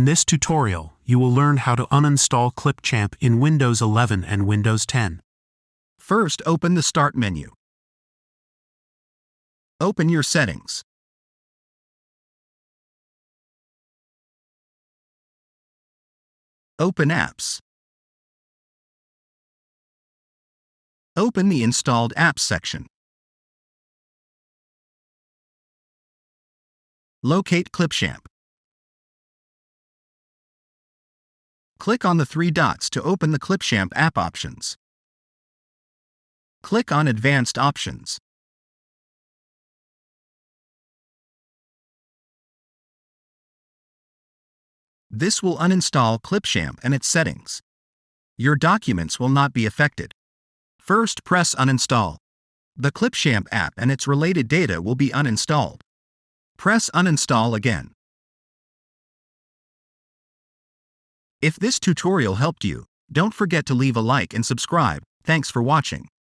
this tutorial, you will learn how to uninstall Clipchamp in Windows 11 and Windows 10. First, open the Start menu. Open your settings. Open Apps. Open the Installed Apps section. Locate Clipchamp. Click on the three dots to open the Clipchamp app options. Click on Advanced Options. This will uninstall Clipchamp and its settings. Your documents will not be affected. First, press Uninstall. The Clipchamp app and its related data will be uninstalled. Press Uninstall again. If this tutorial helped you, don't forget to leave a like and subscribe. Thanks for watching.